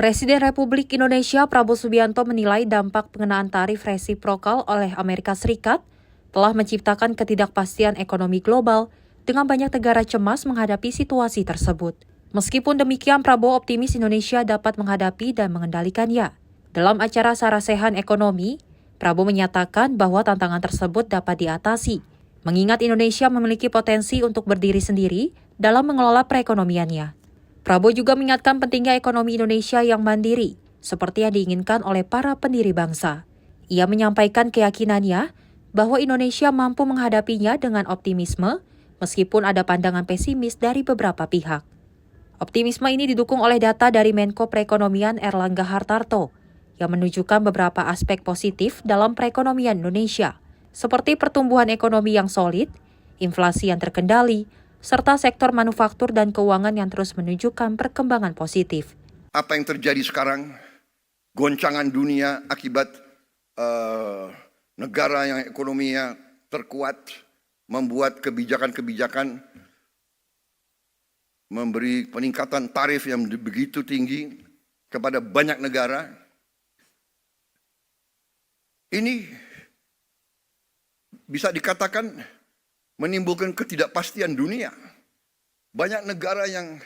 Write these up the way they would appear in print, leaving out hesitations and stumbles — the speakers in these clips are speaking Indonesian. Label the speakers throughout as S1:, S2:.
S1: Presiden Republik Indonesia Prabowo Subianto menilai dampak pengenaan tarif resiprokal oleh Amerika Serikat telah menciptakan ketidakpastian ekonomi global dengan banyak negara cemas menghadapi situasi tersebut. Meskipun demikian, Prabowo optimis Indonesia dapat menghadapi dan mengendalikannya. Dalam acara Sarasehan Ekonomi, Prabowo menyatakan bahwa tantangan tersebut dapat diatasi, mengingat Indonesia memiliki potensi untuk berdiri sendiri dalam mengelola perekonomiannya. Prabowo juga mengingatkan pentingnya ekonomi Indonesia yang mandiri, seperti yang diinginkan oleh para pendiri bangsa. Ia menyampaikan keyakinannya bahwa Indonesia mampu menghadapinya dengan optimisme, meskipun ada pandangan pesimis dari beberapa pihak. Optimisme ini didukung oleh data dari Menko Perekonomian Erlangga Hartarto, yang menunjukkan beberapa aspek positif dalam perekonomian Indonesia, seperti pertumbuhan ekonomi yang solid, inflasi yang terkendali, serta sektor manufaktur dan keuangan yang terus menunjukkan perkembangan positif.
S2: Apa yang terjadi sekarang, goncangan dunia akibat negara yang ekonominya terkuat, membuat kebijakan-kebijakan, memberi peningkatan tarif yang begitu tinggi kepada banyak negara. Ini bisa dikatakan menimbulkan ketidakpastian dunia. Banyak negara yang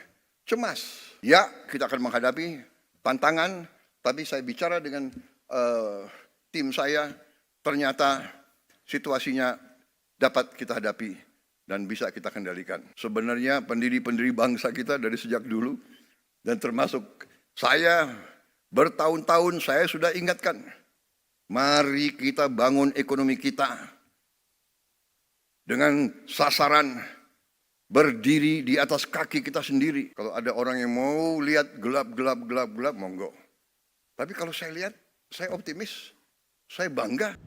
S2: cemas. Ya, kita akan menghadapi tantangan, tapi saya bicara dengan tim saya, ternyata situasinya dapat kita hadapi dan bisa kita kendalikan. Sebenarnya pendiri-pendiri bangsa kita dari sejak dulu, dan termasuk saya bertahun-tahun saya sudah ingatkan, mari kita bangun ekonomi kita dengan sasaran berdiri di atas kaki kita sendiri. Kalau ada orang yang mau lihat gelap, monggo. Tapi kalau saya lihat, saya optimis, saya bangga.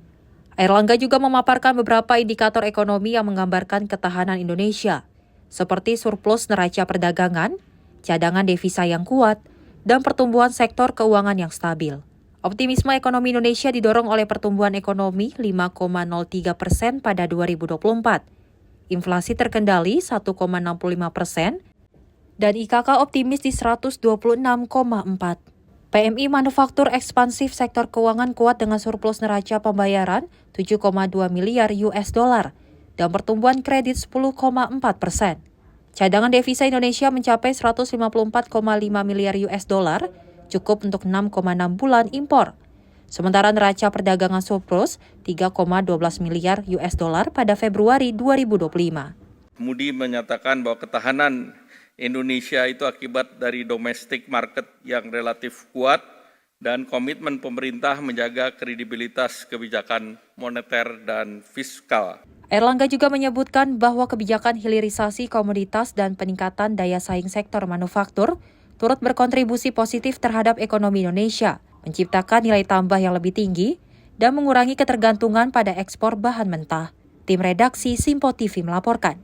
S1: Erlangga juga memaparkan beberapa indikator ekonomi yang menggambarkan ketahanan Indonesia, seperti surplus neraca perdagangan, cadangan devisa yang kuat, dan pertumbuhan sektor keuangan yang stabil. Optimisme ekonomi Indonesia didorong oleh pertumbuhan ekonomi 5,03% pada 2024, inflasi terkendali 1,65%, dan IKK optimis di 126,4. PMI manufaktur ekspansif sektor keuangan kuat dengan surplus neraca pembayaran 7,2 miliar US dollar dan pertumbuhan kredit 10,4%. Cadangan devisa Indonesia mencapai 154,5 miliar US dollar, cukup untuk 6,6 bulan impor. Sementara neraca perdagangan surplus 3,12 miliar US dollar pada Februari 2025.
S3: Moody menyatakan bahwa ketahanan Indonesia itu akibat dari domestic market yang relatif kuat dan komitmen pemerintah menjaga kredibilitas kebijakan moneter dan fiskal.
S1: Erlangga juga menyebutkan bahwa kebijakan hilirisasi komoditas dan peningkatan daya saing sektor manufaktur turut berkontribusi positif terhadap ekonomi Indonesia, menciptakan nilai tambah yang lebih tinggi, dan mengurangi ketergantungan pada ekspor bahan mentah. Tim redaksi Simpo TV melaporkan.